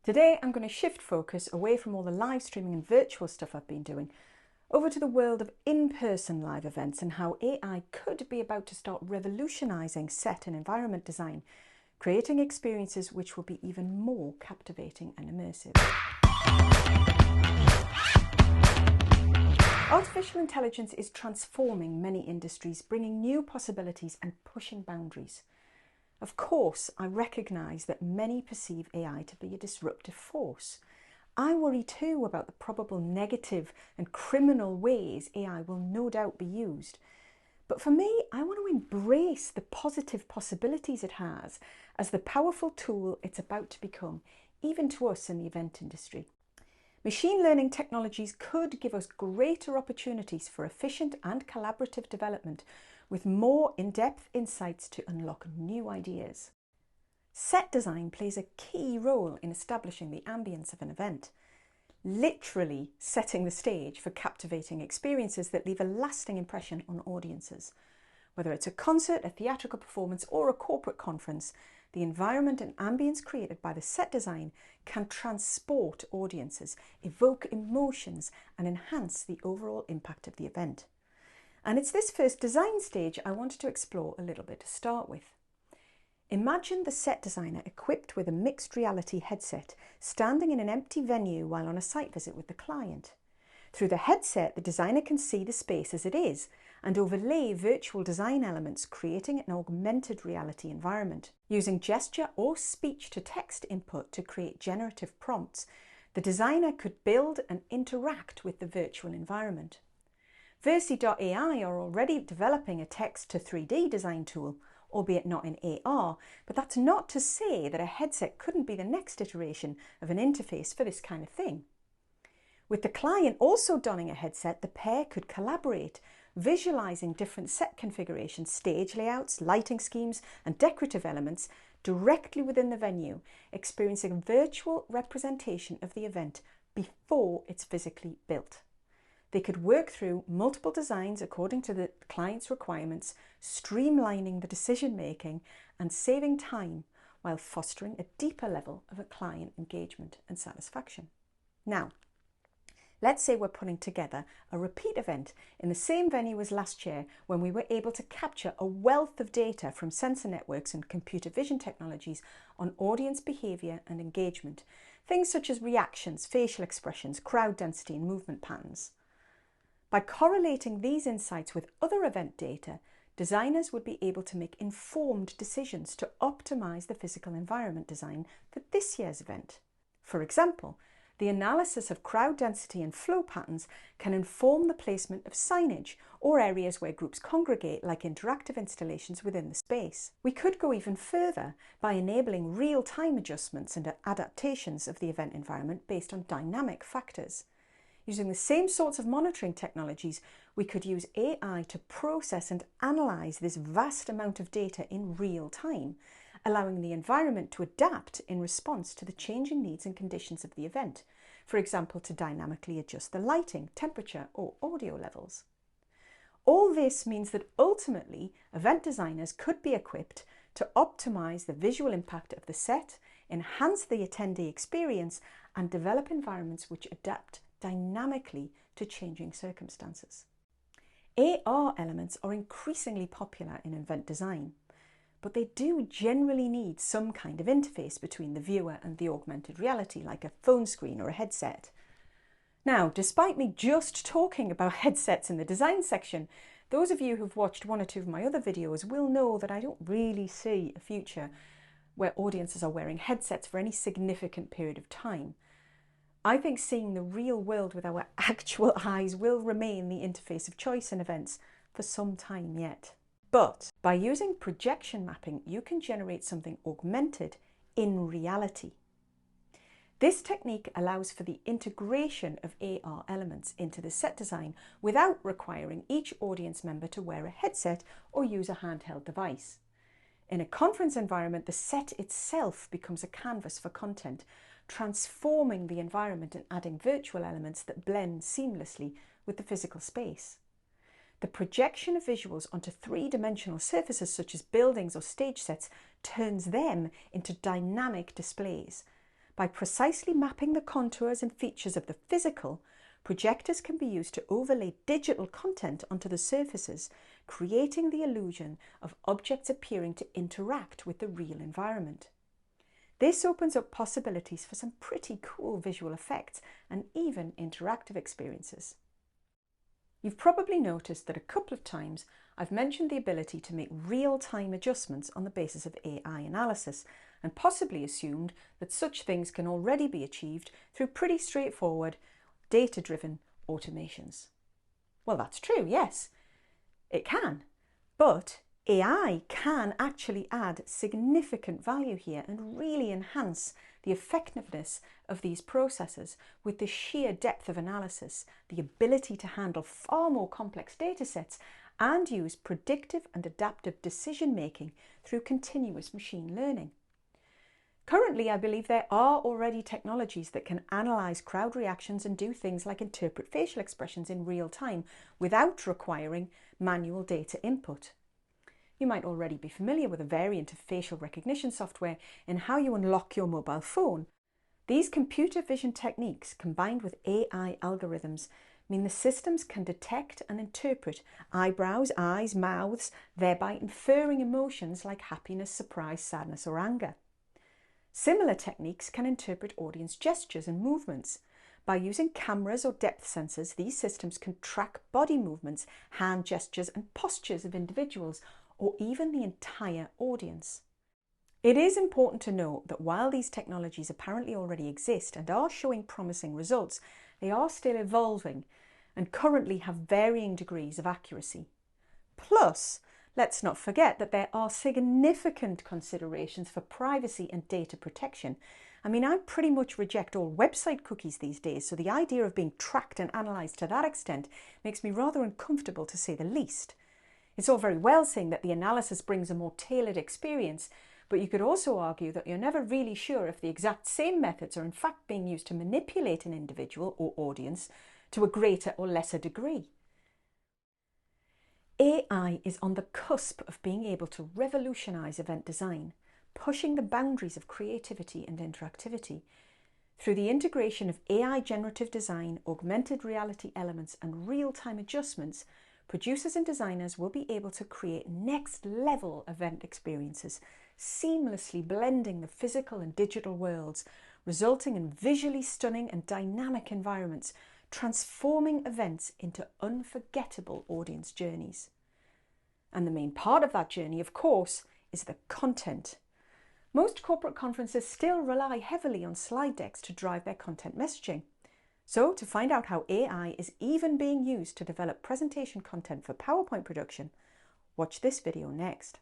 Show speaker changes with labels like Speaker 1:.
Speaker 1: Today I'm going to shift focus away from all the live streaming and virtual stuff I've been doing over to the world of in-person live events and how AI could be about to start revolutionising set and environment design, creating experiences which will be even more captivating and immersive. Artificial intelligence is transforming many industries, bringing new possibilities and pushing boundaries. Of course, I recognise that many perceive AI to be a disruptive force. I worry too about the probable negative and criminal ways AI will no doubt be used. But for me, I want to embrace the positive possibilities it has as the powerful tool it's about to become, even to us in the event industry. Machine learning technologies could give us greater opportunities for efficient and collaborative development with more in-depth insights to unlock new ideas. Set design plays a key role in establishing the ambience of an event, literally setting the stage for captivating experiences that leave a lasting impression on audiences. Whether it's a concert, a theatrical performance, or a corporate conference, the environment and ambience created by the set design can transport audiences, evoke emotions, and enhance the overall impact of the event. And it's this first design stage I wanted to explore a little bit to start with. Imagine the set designer equipped with a mixed reality headset, standing in an empty venue while on a site visit with the client. Through the headset, the designer can see the space as it is and overlay virtual design elements, creating an augmented reality environment. Using gesture or speech-to-text input to create generative prompts, the designer could build and interact with the virtual environment. Versi.ai are already developing a text-to-3D design tool, albeit not in AR, but that's not to say that a headset couldn't be the next iteration of an interface for this kind of thing. With the client also donning a headset, the pair could collaborate, visualizing different set configurations, stage layouts, lighting schemes, and decorative elements directly within the venue, experiencing a virtual representation of the event before it's physically built. They could work through multiple designs according to the client's requirements, streamlining the decision-making and saving time while fostering a deeper level of a client engagement and satisfaction. Now, let's say we're putting together a repeat event in the same venue as last year when we were able to capture a wealth of data from sensor networks and computer vision technologies on audience behaviour and engagement, things such as reactions, facial expressions, crowd density and movement patterns. By correlating these insights with other event data, designers would be able to make informed decisions to optimise the physical environment design for this year's event. For example, the analysis of crowd density and flow patterns can inform the placement of signage or areas where groups congregate, like interactive installations within the space. We could go even further by enabling real-time adjustments and adaptations of the event environment based on dynamic factors. Using the same sorts of monitoring technologies, we could use AI to process and analyse this vast amount of data in real time, allowing the environment to adapt in response to the changing needs and conditions of the event, for example, to dynamically adjust the lighting, temperature, or audio levels. All this means that ultimately, event designers could be equipped to optimise the visual impact of the set, enhance the attendee experience, and develop environments which adapt dynamically to changing circumstances. AR elements are increasingly popular in event design, but they do generally need some kind of interface between the viewer and the augmented reality, like a phone screen or a headset. Now, despite me just talking about headsets in the design section, those of you who've watched one or two of my other videos will know that I don't really see a future where audiences are wearing headsets for any significant period of time. I think seeing the real world with our actual eyes will remain the interface of choice in events for some time yet. But by using projection mapping, you can generate something augmented in reality. This technique allows for the integration of AR elements into the set design without requiring each audience member to wear a headset or use a handheld device. In a conference environment, the set itself becomes a canvas for content, transforming the environment and adding virtual elements that blend seamlessly with the physical space. The projection of visuals onto three-dimensional surfaces such as buildings or stage sets turns them into dynamic displays. By precisely mapping the contours and features of the physical, projectors can be used to overlay digital content onto the surfaces, creating the illusion of objects appearing to interact with the real environment. This opens up possibilities for some pretty cool visual effects and even interactive experiences. You've probably noticed that a couple of times I've mentioned the ability to make real-time adjustments on the basis of AI analysis, and possibly assumed that such things can already be achieved through pretty straightforward, data-driven automations. Well, that's true, yes, it can, but AI can actually add significant value here and really enhance the effectiveness of these processes with the sheer depth of analysis, the ability to handle far more complex data sets, and use predictive and adaptive decision making through continuous machine learning. Currently, I believe there are already technologies that can analyse crowd reactions and do things like interpret facial expressions in real time without requiring manual data input. You might already be familiar with a variant of facial recognition software in how you unlock your mobile phone. These computer vision techniques, combined with AI algorithms, mean the systems can detect and interpret eyebrows, eyes, mouths, thereby inferring emotions like happiness, surprise, sadness, or anger. Similar techniques can interpret audience gestures and movements. By using cameras or depth sensors, these systems can track body movements, hand gestures, and postures of individuals, or even the entire audience. It is important to note that while these technologies apparently already exist and are showing promising results, they are still evolving and currently have varying degrees of accuracy. Plus, let's not forget that there are significant considerations for privacy and data protection. I mean, I pretty much reject all website cookies these days, so the idea of being tracked and analysed to that extent makes me rather uncomfortable, to say the least. It's all very well saying that the analysis brings a more tailored experience, but you could also argue that you're never really sure if the exact same methods are in fact being used to manipulate an individual or audience to a greater or lesser degree. AI is on the cusp of being able to revolutionise event design, pushing the boundaries of creativity and interactivity. Through the integration of AI generative design, augmented reality elements, and real-time adjustments, producers and designers will be able to create next-level event experiences, seamlessly blending the physical and digital worlds, resulting in visually stunning and dynamic environments, transforming events into unforgettable audience journeys. And the main part of that journey, of course, is the content. Most corporate conferences still rely heavily on slide decks to drive their content messaging. So, to find out how AI is even being used to develop presentation content for PowerPoint production, watch this video next.